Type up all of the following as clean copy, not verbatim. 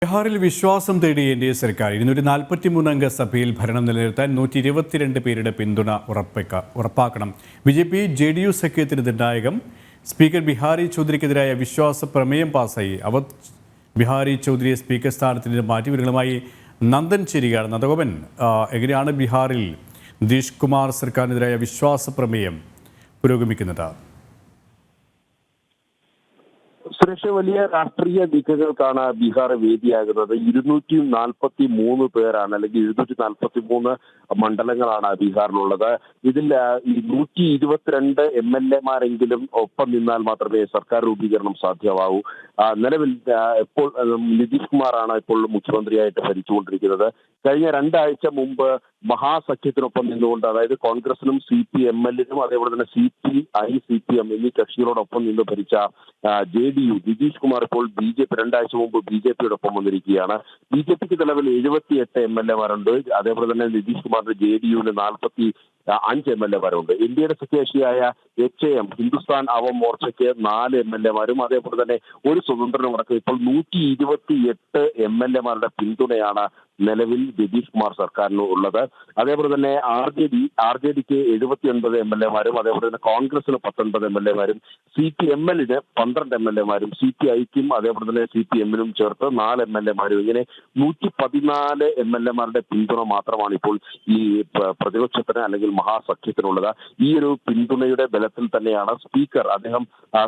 ബീഹാറിൽ വിശ്വാസം തേടി എൻഡിഎ സർക്കാർ 243 അംഗ സഭയിൽ ഭരണം നിലനിർത്താൻ 122 പേരുടെ പിന്തുണ ഉറപ്പാക്കണം. ബിജെപി ജെഡിയു സഖ്യത്തിന് നിർണായകം. സ്പീക്കർ ബിഹാരി ചൗധരിക്കെതിരായ വിശ്വാസ പ്രമേയം പാസായി. അവധ് ബിഹാരി ചൗധരിയെ സ്പീക്കർ സ്ഥാനത്ത് നിന്ന് മാറ്റി. വിവരങ്ങളുമായി നന്ദൻ ചേരുകയാണ്. നന്ദഗോപൻ, എങ്ങനെയാണ് ബീഹാറിൽ നിതീഷ് കുമാർ സർക്കാരിനെതിരായ വിശ്വാസ പ്രമേയം പുരോഗമിക്കുന്നത്? സുരക്ഷ വലിയ രാഷ്ട്രീയ നീക്കങ്ങൾക്കാണ് ബീഹാർ വേദിയാകുന്നത്. 243 പേരാണ്, അല്ലെങ്കിൽ 243 മണ്ഡലങ്ങളാണ് ബീഹാറിലുള്ളത്. ഇതിൽ 122 MLA-മാരെങ്കിലും ഒപ്പം നിന്നാൽ മാത്രമേ സർക്കാർ രൂപീകരണം സാധ്യമാവൂ. നിലവിൽ ഇപ്പോൾ നിതീഷ് കുമാറാണ് ഇപ്പോൾ മുഖ്യമന്ത്രിയായിട്ട് ഭരിച്ചുകൊണ്ടിരിക്കുന്നത്. കഴിഞ്ഞ 2 ആഴ്ച മുമ്പ് മഹാസഖ്യത്തിനൊപ്പം നിന്നുകൊണ്ട്, അതായത് കോൺഗ്രസിനും CPM-നും അതേപോലെ തന്നെ CPI, CPM എന്നീ കക്ഷികളോടൊപ്പം നിന്ന് ഭരിച്ച JDU നിതീഷ് കുമാർ ഇപ്പോൾ BJP 2 ആഴ്ച മുമ്പ് BJP-യോടൊപ്പം വന്നിരിക്കുകയാണ്. BJP-ക്ക് നിലവിൽ 78 MLA-മാരുണ്ട്. അതേപോലെ തന്നെ നിതീഷ് കുമാറിന്റെ JDU-ന് 45 MLA-മാരുണ്ട്. ഇന്ത്യയുടെ സഖ്യകക്ഷിയായ HAM ഹിന്ദുസ്ഥാൻ അവം മോർച്ചയ്ക്ക് 4 MLA-മാരും അതേപോലെ തന്നെ ഒരു സ്വതന്ത്രനും അടക്കം ഇപ്പോൾ 128 MLA-മാരുടെ പിന്തുണയാണ് നിലവിൽ നിതീഷ് കുമാർ സർക്കാരിന് ഉള്ളത്. അതേപോലെ തന്നെ RJDക്ക് 79 MLA-മാരും അതേപോലെ തന്നെ കോൺഗ്രസിന് 19 MLA-മാരും CPM-ന് 12 MLA-മാരും CPI-ക്കും അതേപോലെ തന്നെ CPM-നും ചേർത്ത് 4 MLA-മാരും ഇങ്ങനെ 114 MLA-മാരുടെ പിന്തുണ മാത്രമാണ് ഇപ്പോൾ ഈ പ്രതിപക്ഷത്തിന് അല്ലെങ്കിൽ മഹാസഖ്യത്തിനുള്ളത്. ഈ ഒരു പിന്തുണയുടെ ബലത്തിൽ തന്നെയാണ് അദ്ദേഹം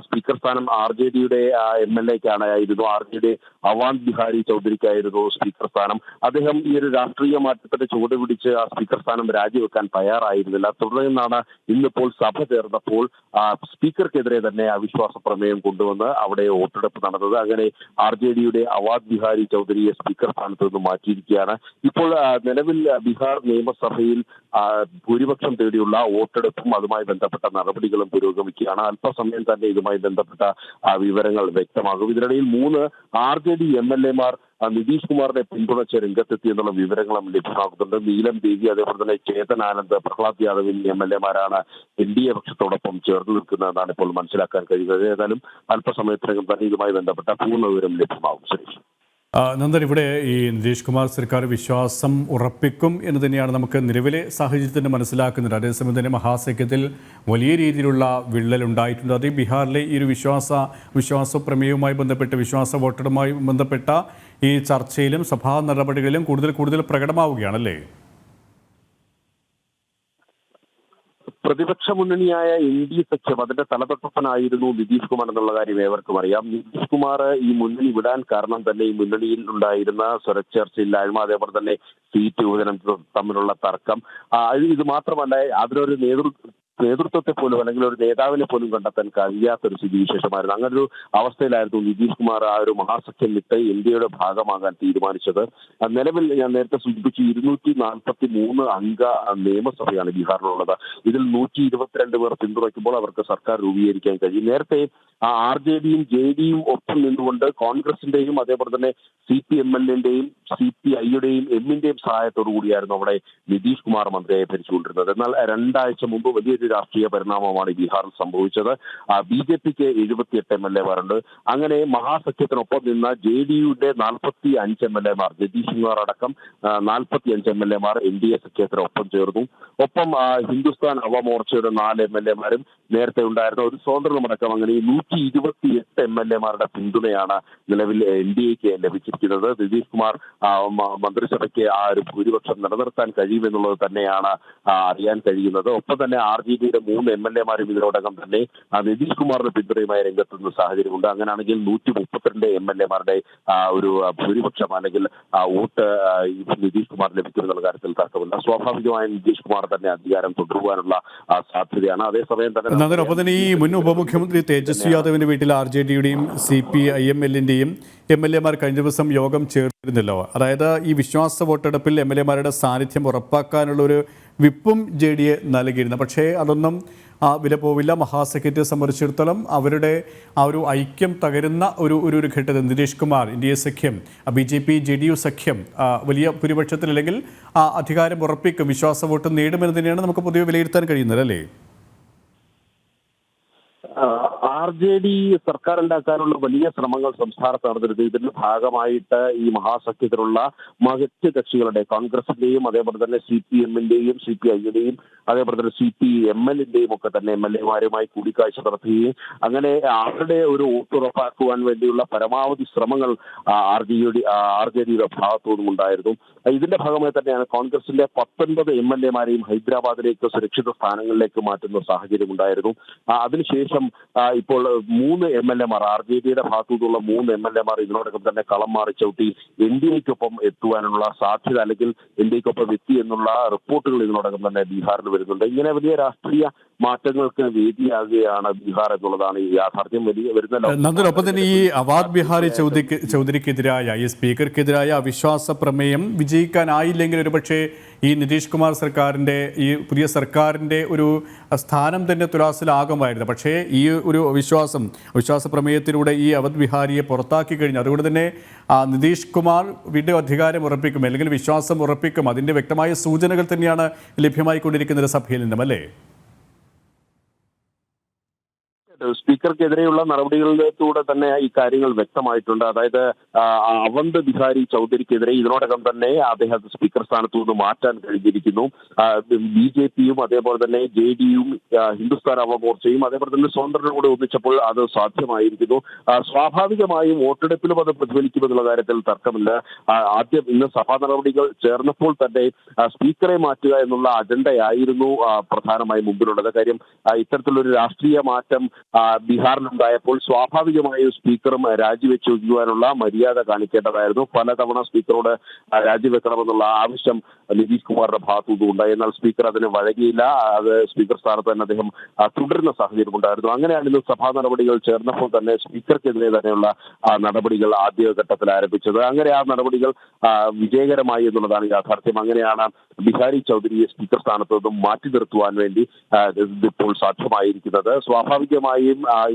സ്പീക്കർ സ്ഥാനം RJDയുടെ MLA-ക്കായിരുന്നു. RJD അവധ് ബിഹാരി ചൗധരിക്കായിരുന്നു സ്പീക്കർ സ്ഥാനം. അദ്ദേഹം ഈ ഒരു രാഷ്ട്രീയ മാറ്റത്തിന്റെ ചുവട് പിടിച്ച് ആ സ്പീക്കർ സ്ഥാനം രാജിവെക്കാൻ തയ്യാറായിരുന്നില്ല. തുടർന്നാണ് ഇന്നിപ്പോൾ സഭ ചേർന്നപ്പോൾ സ്പീക്കർക്കെതിരെ തന്നെ അവിശ്വാസ പ്രമേയം കൊണ്ടുവന്ന് അവിടെ വോട്ടെടുപ്പ് നടന്നത്. അങ്ങനെ RJDയുടെ അവധ് ബിഹാരി ചൗധരിയെ സ്പീക്കർ സ്ഥാനത്ത് നിന്ന് മാറ്റിയിരിക്കുകയാണ്. ഇപ്പോൾ നിലവിൽ ബീഹാർ നിയമസഭയിൽ ഭൂരിപക്ഷം തേടിയുള്ള വോട്ടെടുപ്പും അതുമായി ബന്ധപ്പെട്ട നടപടികളും പുരോഗമിക്കുകയാണ്. അല്പസമയം തന്നെ ഇതുമായി ബന്ധപ്പെട്ട വിവരങ്ങൾ വ്യക്തമാകും. ഇതിനിടയിൽ 3 RJD MLA-മാർ നിതീഷ് കുമാറിനെ പിന്തുണച്ച് രംഗത്തെത്തി എന്നുള്ള വിവരങ്ങളും ലഭ്യമാകുന്നുണ്ട്. നീലം ദേവി അതേപോലെ തന്നെ ചേതൻ ആനന്ദ്, പ്രഹ്ലാദ് യാദവ് എന്നീ MLA-മാരാണ് NDA പക്ഷത്തോടൊപ്പം ചേർന്ന് നിൽക്കുന്നതെന്നാണ് ഇപ്പോൾ മനസ്സിലാക്കാൻ കഴിയുന്നത്. ഏതായാലും അല്പസമയത്തിനകം തന്നെ ഇതുമായി ബന്ധപ്പെട്ട പൂർണ്ണ വിവരം ലഭ്യമാകും. സുരേഷ്, നന്ദൻ, ഇവിടെ ഈ നിതീഷ് കുമാർ സർക്കാർ വിശ്വാസം ഉറപ്പിക്കും എന്ന് തന്നെയാണ് നമുക്ക് നിലവിലെ സാഹചര്യത്തിന് മനസ്സിലാക്കുന്നത്. അതേസമയം തന്നെ മഹാസഖ്യത്തിൽ വലിയ രീതിയിലുള്ള വിള്ളൽ ഉണ്ടായിട്ടുണ്ട്. അത് ബീഹാറിലെ ഈ ഒരു വിശ്വാസ പ്രമേയവുമായി ബന്ധപ്പെട്ട് വിശ്വാസ വോട്ടെടുപ്പുമായി ബന്ധപ്പെട്ട ഈ ചർച്ചയിലും സഭാ നടപടികളിലും കൂടുതൽ പ്രകടമാവുകയാണല്ലേ? പ്രതിപക്ഷ മുന്നണിയായ NDA സഖ്യം അതിന്റെ തലതൊട്ടപ്പനായിരുന്നു നിതീഷ് കുമാർ എന്നുള്ള കാര്യം ഏവർക്കും അറിയാം. നിതീഷ് കുമാർ ഈ മുന്നണി വിടാൻ കാരണം തന്നെ ഈ മുന്നണിയിൽ ഉണ്ടായിരുന്ന സ്വരച്ചേർച്ചയില്ലായ്മ, അതേപോലെ തന്നെ സീറ്റ് വിഭജനം തമ്മിലുള്ള തർക്കം. ഇത് മാത്രമല്ല, അതിനൊരു നേതൃത്വത്തെ പോലും അല്ലെങ്കിൽ ഒരു നേതാവിനെ പോലും കണ്ടെത്താൻ കഴിയാത്തൊരു സ്ഥിതിവിശേഷമായിരുന്നു. അങ്ങനൊരു അവസ്ഥയിലായിരുന്നു നിതീഷ് കുമാർ ആ ഒരു മഹാസഖ്യം വിട്ട് NDAയുടെ ഭാഗമാകാൻ തീരുമാനിച്ചത്. നിലവിൽ ഞാൻ നേരത്തെ സൂചിപ്പിച്ചു 243 അംഗ നിയമസഭയാണ് ബീഹാറിലുള്ളത്. ഇതിൽ 122 പേർ പിന്തുണയ്ക്കുമ്പോൾ അവർക്ക് സർക്കാർ രൂപീകരിക്കാൻ കഴിയും. നേരത്തെ RJDയും JDയും ഒപ്പം നിന്നുകൊണ്ട് കോൺഗ്രസിന്റെയും അതേപോലെ തന്നെ CPM-ന്റെയും CPI-യുടെയും M-ന്റെയും സഹായത്തോടു കൂടിയായിരുന്നു അവിടെ നിതീഷ് കുമാർ മന്ത്രിയായി ഭരിച്ചുകൊണ്ടിരുന്നത്. എന്നാൽ 2 ആഴ്ച മുമ്പ് വലിയൊരു രാഷ്ട്രീയ പരിണാമമാണ് ബീഹാറിൽ സംഭവിച്ചത്. BJPക്ക് 78 MLA-മാരുണ്ട്. അങ്ങനെ മഹാസഖ്യത്തിനൊപ്പം നിന്ന JDയുടെ 45 MLA-മാർ, നിതീഷ് കുമാർ അടക്കം 45 MLA-മാർ NDA സഖ്യത്തിനൊപ്പം ചേർന്നു. ഒപ്പം ഹിന്ദുസ്ഥാൻ അവമോർച്ചയുടെ 4 MLA-മാരും നേരത്തെ ഉണ്ടായിരുന്ന ഒരു സ്വതന്ത്രമടക്കം അങ്ങനെ 128 MLA-മാരുടെ പിന്തുണയാണ് നിലവിൽ NDAക്ക് ലഭിച്ചിരിക്കുന്നത്. നിതീഷ് കുമാർ മന്ത്രിസഭയ്ക്ക് ആ ഒരു ഭൂരിപക്ഷം നിലനിർത്താൻ കഴിയുമെന്നുള്ളത് തന്നെയാണ് അറിയാൻ കഴിയുന്നത്. ഒപ്പം തന്നെ RJDയുടെ 3 MLA-മാരും ഇതിനോടകം തന്നെ നിതീഷ് കുമാറിന്റെ പിന്തുണയുമായി രംഗത്തുന്ന സാഹചര്യമുണ്ട്. അങ്ങനെയാണെങ്കിൽ 132 MLA-മാരുടെ ഒരു ഭൂരിപക്ഷം അല്ലെങ്കിൽ വോട്ട് നിതീഷ് കുമാർ ലഭിക്കുമെന്നുള്ള കാര്യത്തിൽ തർക്കമില്ല. സ്വാഭാവികമായും നിതീഷ് കുമാർ തന്നെ അധികാരം തുടരുവാനുള്ള സാധ്യതയാണ്. അതേസമയം തന്നെ ഒപ്പം തന്നെ ഈ മുൻ ഉപമുഖ്യമന്ത്രി തേജസ്വി യാദവിന്റെ വീട്ടിൽ RJDയുടെയും CPIM-ന്റെയും MLA-മാർ കഴിഞ്ഞ ദിവസം യോഗം ചേർന്നിരുന്നല്ലോ. അതായത് ഈ വിശ്വാസ വോട്ടെടുപ്പിൽ MLA-മാരുടെ സാന്നിധ്യം ഉറപ്പാക്കാനുള്ളൊരു വിപ്പും JDA നൽകിയിരുന്നു. പക്ഷേ അതൊന്നും വില പോവില്ല. മഹാസഖ്യത്തെ സംബന്ധിച്ചിടത്തോളം അവരുടെ ആ ഒരു ഐക്യം തകരുന്ന ഒരു ഘട്ടത്തിൽ നിതീഷ് കുമാർ, NDA സഖ്യം, BJP JDU സഖ്യം വലിയ ഭൂരിപക്ഷത്തിൽ അല്ലെങ്കിൽ അധികാരം ഉറപ്പിക്കും, വിശ്വാസ വോട്ട് നേടുമെന്ന് തന്നെയാണ് നമുക്ക് പൊതുവെ വിലയിരുത്താൻ കഴിയുന്നത്, അല്ലേ? RJD സർക്കാർ ഉണ്ടാക്കാനുള്ള വലിയ ശ്രമങ്ങൾ സംസ്ഥാനത്ത് നടന്നിരുന്നു. ഇതിന്റെ ഭാഗമായിട്ട് ഈ മഹാസഖ്യത്തിലുള്ള മറ്റ് കക്ഷികളുടെ കോൺഗ്രസിന്റെയും അതേപോലെ തന്നെ CPM-ന്റെയും CPI-യുടെയും അതേപോലെ തന്നെ CPML-ന്റെയും ഒക്കെ തന്നെ MLA-മാരുമായി കൂടിക്കാഴ്ച നടത്തുകയും അങ്ങനെ അവരുടെ ഒരു വോട്ടുറപ്പാക്കുവാൻ വേണ്ടിയുള്ള പരമാവധി ശ്രമങ്ങൾ RJD-യുടെ ഭാഗത്തുനിന്നും ഉണ്ടായിരുന്നു. ഇതിന്റെ ഭാഗമായി തന്നെയാണ് കോൺഗ്രസിന്റെ 19 MLA-മാരെയും ഹൈദരാബാദിലേക്ക് സുരക്ഷിത സ്ഥാനങ്ങളിലേക്ക് മാറ്റുന്ന സാഹചര്യം ഉണ്ടായിരുന്നു. അതിനുശേഷം ഇപ്പോൾ 3 MLA-മാർ RJD-യുടെ ഭാഗത്തുനിന്നുള്ള 3 MLA-മാർ ഇതിനോടൊപ്പം തന്നെ കളം മാറി ചവിട്ടി NDA-ക്കൊപ്പം എത്തുവാനുള്ള സാധ്യത അല്ലെങ്കിൽ NDA-ക്കൊപ്പം എത്തി എന്നുള്ള റിപ്പോർട്ടുകൾ ഇതിനോടകം തന്നെ ബീഹാറിൽ വരുന്നുണ്ട്. ഇങ്ങനെ വലിയ രാഷ്ട്രീയ മാറ്റങ്ങൾക്ക് വേദിയാകുകയാണ് ബീഹാർ എന്നുള്ളതാണ് ഈ യാഥാർത്ഥ്യം. നന്ദനൊപ്പം തന്നെ ഈ അവാദ് ബിഹാരി ചൗധരിക്കെതിരായ ഈ സ്പീക്കർക്കെതിരായ അവിശ്വാസ പ്രമേയം വിജയിക്കാനായില്ലെങ്കിൽ ഒരുപക്ഷെ ഈ നിതീഷ് കുമാർ സർക്കാരിൻ്റെ ഈ പുതിയ സർക്കാരിൻ്റെ ഒരു സ്ഥാനം തന്നെ തുലാസിലാകുമായിരുന്നു. പക്ഷേ ഈ ഒരു വിശ്വാസ പ്രമേയത്തിലൂടെ ഈ അവധ് ബിഹാരിയെ പുറത്താക്കി കഴിഞ്ഞു. അതുകൊണ്ട് തന്നെ നിതീഷ് കുമാർ വീണ്ടും അധികാരം ഉറപ്പിക്കും അല്ലെങ്കിൽ വിശ്വാസം ഉറപ്പിക്കും. അതിൻ്റെ വ്യക്തമായ സൂചനകൾ തന്നെയാണ് ലഭ്യമായിക്കൊണ്ടിരിക്കുന്നത് സഭയിൽ നിന്നും, അല്ലേ? സ്പീക്കർക്കെതിരെയുള്ള നടപടികളിലൂടെ തന്നെ ഈ കാര്യങ്ങൾ വ്യക്തമായിട്ടുണ്ട്. അതായത് അവന്ത് ബിഹാരി ചൗധരിക്കെതിരെ ഇതിനോടകം തന്നെ അദ്ദേഹത്തെ സ്പീക്കർ സ്ഥാനത്തു നിന്ന് മാറ്റാൻ കഴിഞ്ഞിരിക്കുന്നു. BJP-യും അതേപോലെ തന്നെ JD-യും ഹിന്ദുസ്ഥാൻ അവമോർച്ചയും അതേപോലെ തന്നെ സ്വതന്ത്രനോട് ഒന്നിച്ചപ്പോൾ അത് സാധ്യമായിരിക്കുന്നു. സ്വാഭാവികമായും വോട്ടെടുപ്പിലും അത് പ്രതിഫലിക്കുമെന്നുള്ള കാര്യത്തിൽ തർക്കമില്ല. ആദ്യം ഇന്ന് സഭാ നടപടികൾ ചേർന്നപ്പോൾ തന്നെ സ്പീക്കറെ മാറ്റുക എന്നുള്ള അജണ്ടയായിരുന്നു പ്രധാനമായും മുമ്പിലുള്ളത്. കാര്യം ഇത്തരത്തിലൊരു രാഷ്ട്രീയ മാറ്റം ബീഹാറിലുണ്ടായപ്പോൾ സ്വാഭാവികമായും സ്പീക്കറും രാജിവെച്ച് ഒഴിയുവാനുള്ള മര്യാദ കാണിക്കേണ്ടതായിരുന്നു. പലതവണ സ്പീക്കറോട് രാജിവെക്കണമെന്നുള്ള ആവശ്യം നിതീഷ് കുമാറിന്റെ ഭാഗത്തുനിന്നും ഉണ്ടായി. എന്നാൽ സ്പീക്കർ അതിന് വഴങ്ങിയില്ല. അത് സ്പീക്കർ സ്ഥാനത്ത് തന്നെ അദ്ദേഹം തുടരുന്ന സാഹചര്യം ഉണ്ടായിരുന്നു. അങ്ങനെയാണ് ഇന്ന് സഭാ നടപടികൾ ചേർന്നപ്പോൾ തന്നെ സ്പീക്കർക്കെതിരെ തന്നെയുള്ള നടപടികൾ ആദ്യഘട്ടത്തിൽ ആരംഭിച്ചത്. അങ്ങനെ ആ നടപടികൾ വിജയകരമായി എന്നുള്ളതാണ് യാഥാർത്ഥ്യം. അങ്ങനെയാണ് ബിഹാരി ചൗധരിയെ സ്പീക്കർ സ്ഥാനത്ത് നിന്നും മാറ്റി നിർത്തുവാൻ വേണ്ടി ഇപ്പോൾ സാധ്യമായിരിക്കുന്നത്. സ്വാഭാവികമായും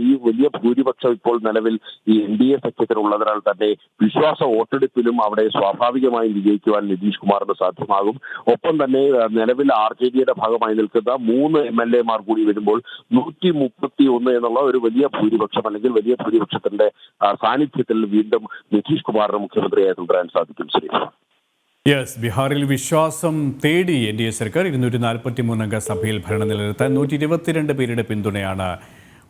ഈ വലിയ ഭൂരിപക്ഷം ഇപ്പോൾ നിലവിൽ ഈ NDA സഖ്യത്തിനുള്ളതിനാൽ തന്നെ വിശ്വാസ വോട്ടെടുപ്പിലും അവിടെ സ്വാഭാവികമായും വിജയിക്കുവാൻ നിതീഷ് കുമാറിന് സാധ്യമാകും. ഒപ്പം തന്നെ നിലവിൽ RJD-യുടെ ഭാഗമായി നിൽക്കുന്ന 3 MLA-മാർ കൂടി വരുമ്പോൾ 131 എന്നുള്ള ഒരു വലിയ ഭൂരിപക്ഷം അല്ലെങ്കിൽ വലിയ ഭൂരിപക്ഷത്തിന്റെ സാന്നിധ്യത്തിൽ വീണ്ടും നിതീഷ് കുമാറിന് മുഖ്യമന്ത്രിയായി തുടരാൻ സാധിക്കും. ശരി. ബീഹാറിൽ വിശ്വാസം തേടി NDA സർക്കാർ 243 അംഗ സഭയിൽ ഭരണം നിലനിർത്താൻ 122 പേരുടെ പിന്തുണയാണ്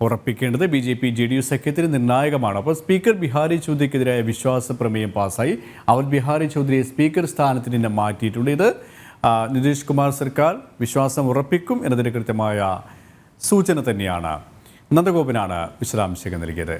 ഉറപ്പിക്കേണ്ടത്. BJP JDU സഖ്യത്തിന് നിർണായകമാണ്. അപ്പോൾ സ്പീക്കർ ബിഹാരി ചൗധരിക്കെതിരായ വിശ്വാസ പ്രമേയം പാസ്സായി. അവധ് ബിഹാരി ചൗധരിയെ സ്പീക്കർ സ്ഥാനത്ത് നിന്ന് മാറ്റിയിട്ടുണ്ട്. ഇത് നിതീഷ് കുമാർ സർക്കാർ വിശ്വാസം ഉറപ്പിക്കും എന്നതിന് കൃത്യമായ സൂചന തന്നെയാണ്. നന്ദഗോപനാണ് വിശദാംശങ്ങൾ നൽകിയത്.